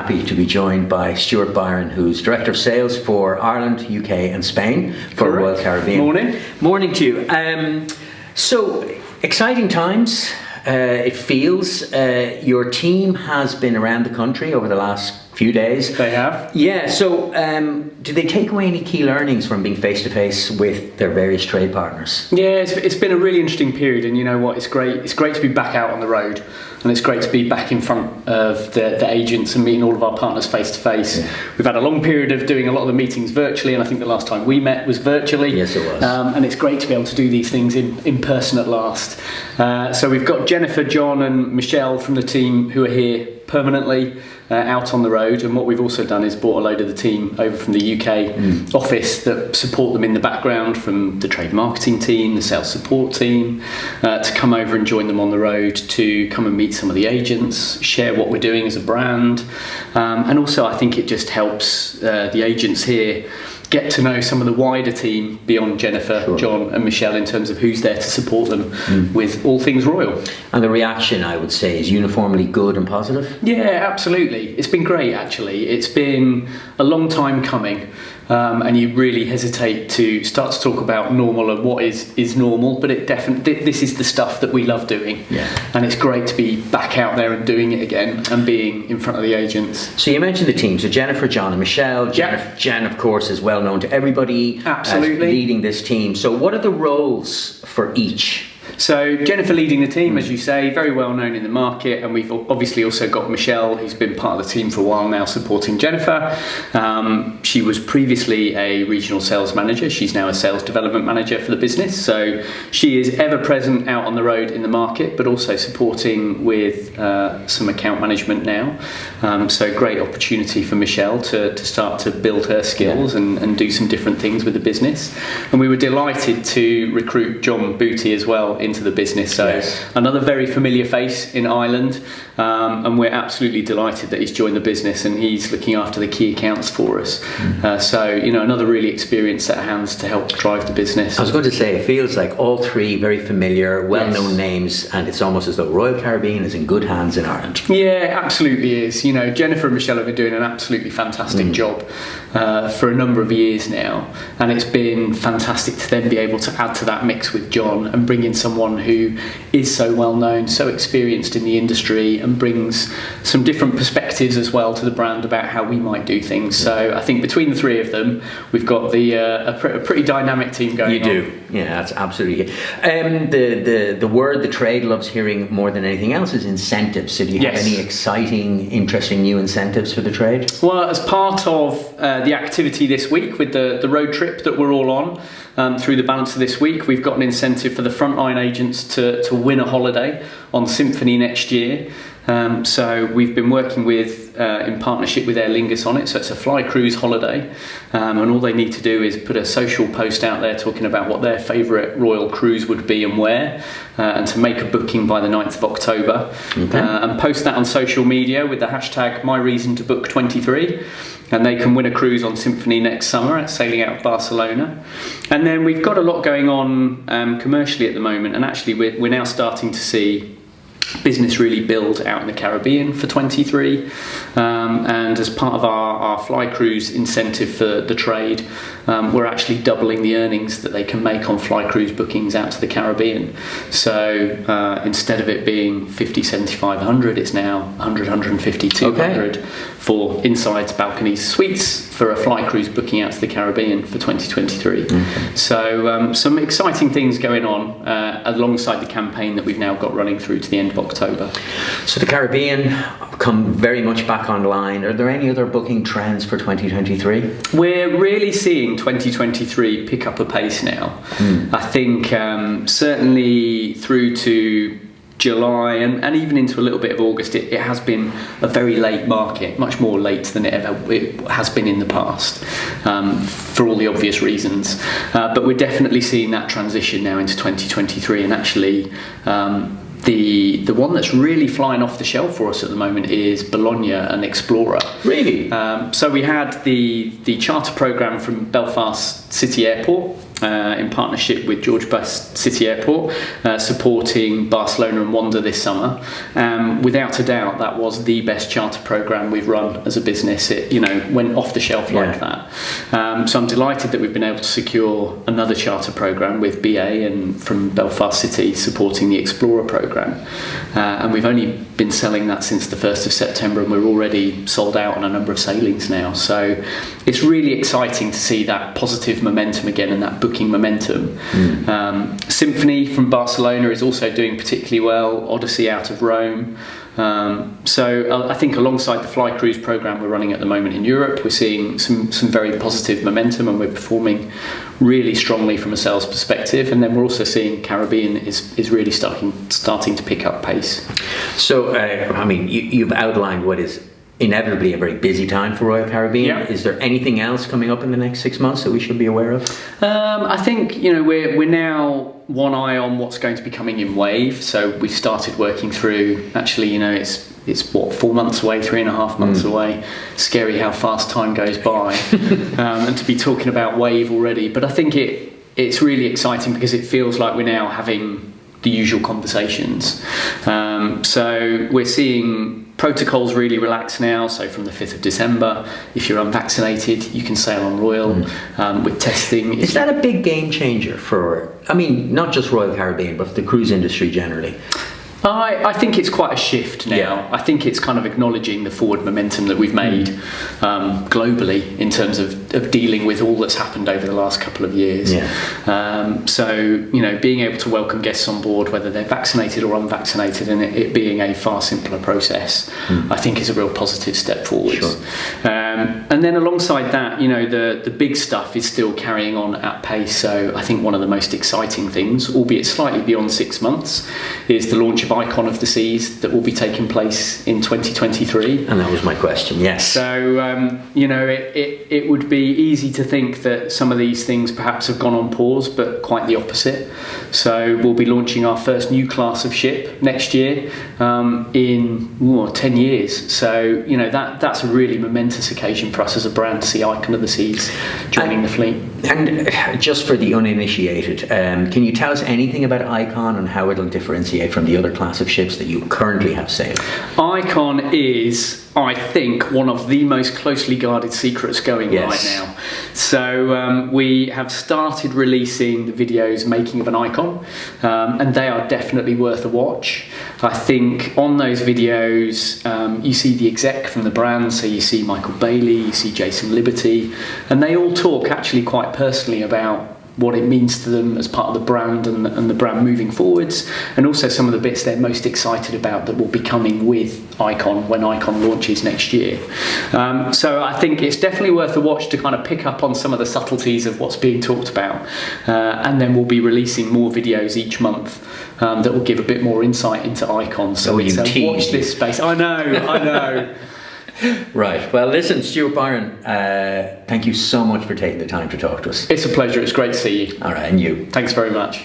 happy to be joined by Stuart Byron, who's Director of Sales for Ireland, UK and Spain for Correct. Royal Caribbean. Morning. Morning to you. So, exciting times. It feels your team has been around the country over the last few days. They have. Yeah, so do they take away any key learnings from being face-to-face with their various trade partners? Yeah, it's been a really interesting period, and you know what, it's great to be back out on the road, and it's great to be back in front of the agents and meeting all of our partners face-to-face. Yeah. We've had a long period of doing a lot of the meetings virtually, and I think the last time we met was virtually. Yes, it was. And it's great to be able to do these things in person at last. So we've got Jennifer, John and Michelle from the team who are here permanently out on the road, and what we've also done is brought a load of the team over from the UK office that support them in the background, from the trade marketing team, the sales support team, to come over and join them on the road, to come and meet some of the agents, share what we're doing as a brand, and also I think it just helps the agents here get to know some of the wider team beyond Jennifer, sure, John and Michelle, in terms of who's there to support them with all things royal. And the reaction, I would say, is uniformly good and positive? Yeah, absolutely. It's been great, actually. It's been a long time coming. And you really hesitate to start to talk about normal and what is normal, but this is the stuff that we love doing. Yeah. And it's great to be back out there and doing it again and being in front of the agents. So you mentioned the team, so Jennifer, John and Michelle. Jen, of course, is well known to everybody. Absolutely. As leading this team. So what are the roles for each? So Jennifer leading the team, as you say, very well known in the market, and we've obviously also got Michelle, who's been part of the team for a while now, supporting Jennifer. She was previously a regional sales manager. She's now a sales development manager for the business. So she is ever present out on the road in the market, but also supporting with some account management now. So great opportunity for Michelle to start to build her skills and do some different things with the business. And we were delighted to recruit John Booty as well into the business, so another very familiar face in Ireland, and we're absolutely delighted that he's joined the business and he's looking after the key accounts for us. So you know, another really experienced set of hands to help drive the business. I was going to say, it feels like all three very familiar, well-known names, and it's almost as though Royal Caribbean is in good hands in Ireland. Yeah, absolutely is. You know, Jennifer and Michelle have been doing an absolutely fantastic job for a number of years now, and it's been fantastic to then be able to add to that mix with John and bring in someone who is so well known, so experienced in the industry, and brings some different perspectives as well to the brand about how we might do things. So I think between the three of them, we've got a pretty dynamic team going on. You do, yeah, that's absolutely it. The word the trade loves hearing more than anything else is incentives. So do you have any exciting, interesting new incentives for the trade? Well, as part of the activity this week with the road trip that we're all on, through the balance of this week, we've got an incentive for the frontline agents to win a holiday on Symphony next year. So we've been working with, in partnership with Aer Lingus on it, so it's a fly cruise holiday, and all they need to do is put a social post out there talking about what their favourite royal cruise would be and where, and to make a booking by the 9th of October, and post that on social media with the hashtag #MyReasonToBook23, and they can win a cruise on Symphony next summer, sailing out of Barcelona. And then we've got a lot going on commercially at the moment, and actually we're now starting to see business really build out in the Caribbean for 23, and as part of our fly cruise incentive for the trade, we're actually doubling the earnings that they can make on fly cruise bookings out to the Caribbean. So instead of it being 50, 75, 100, it's now 100, 150, 200 for insides, balconies, suites for a fly cruise booking out to the Caribbean for 2023. So some exciting things going on alongside the campaign that we've now got running through to the end of October. So the Caribbean come very much back online. Are there any other booking trends for 2023? We're really seeing 2023 pick up a pace now. I think certainly through to July and even into a little bit of August, it has been a very late market, much more late than it has been in the past, for all the obvious reasons. But we're definitely seeing that transition now into 2023, and actually the one that's really flying off the shelf for us at the moment is Bologna and Explorer. Really? So we had the charter program from Belfast City Airport in partnership with George Best City Airport, supporting Barcelona and Wanda this summer. Without a doubt, that was the best charter programme we've run as a business. It went off the shelf like that. So I'm delighted that we've been able to secure another charter programme with BA and from Belfast City supporting the Explorer programme. And we've only been selling that since the 1st of September, and we're already sold out on a number of sailings now. So it's really exciting to see that positive momentum again and that booking momentum. Symphony from Barcelona is also doing particularly well, Odyssey out of Rome. So I think alongside the Fly Cruise programme we're running at the moment in Europe, we're seeing some very positive momentum, and we're performing really strongly from a sales perspective. And then we're also seeing Caribbean is really starting to pick up pace. So you've outlined what is inevitably a very busy time for Royal Caribbean. Yeah. Is there anything else coming up in the next 6 months that we should be aware of? I think we're now one eye on what's going to be coming in Wave. So we've started working through. Actually, it's what, 4 months away, 3.5 months away. Scary how fast time goes by, and to be talking about Wave already. But I think it's really exciting because it feels like we're now having the usual conversations. So we're seeing protocols really relaxed now. So from the 5th of December, if you're unvaccinated, you can sail on Royal with testing. Is that a big game changer for, not just Royal Caribbean, but for the cruise industry generally? I think it's quite a shift now. Yeah. I think it's kind of acknowledging the forward momentum that we've made globally in terms of dealing with all that's happened over the last couple of years. Yeah. So being able to welcome guests on board, whether they're vaccinated or unvaccinated, and it being a far simpler process, I think is a real positive step forward. Sure. And then alongside that, the big stuff is still carrying on at pace. So I think one of the most exciting things, albeit slightly beyond 6 months, is the launch of Icon of the Seas that will be taking place in 2023. And that was my question, yes. So, it would be easy to think that some of these things perhaps have gone on pause, but quite the opposite. So we'll be launching our first new class of ship next year in 10 years. So, that's a really momentous occasion for us as a brand to see Icon of the Seas joining the fleet. And just for the uninitiated, can you tell us anything about Icon and how it'll differentiate from the other class of ships that you currently have sailing? Icon is, I think, one of the most closely guarded secrets going right now. So we have started releasing the videos making of an Icon, and they are definitely worth a watch. I think on those videos you see the exec from the brand, so you see Michael Bailey, you see Jason Liberty, and they all talk actually quite personally about what it means to them as part of the brand and the brand moving forwards, and also some of the bits they're most excited about that will be coming with Icon when Icon launches next year. So I think it's definitely worth a watch to kind of pick up on some of the subtleties of what's being talked about, and then we'll be releasing more videos each month that will give a bit more insight into Icon. So watch this space. I know. Right. Well, listen, Stuart, Byron, thank you so much for taking the time to talk to us. It's a pleasure. It's great to see you. All right, and you. Thanks very much.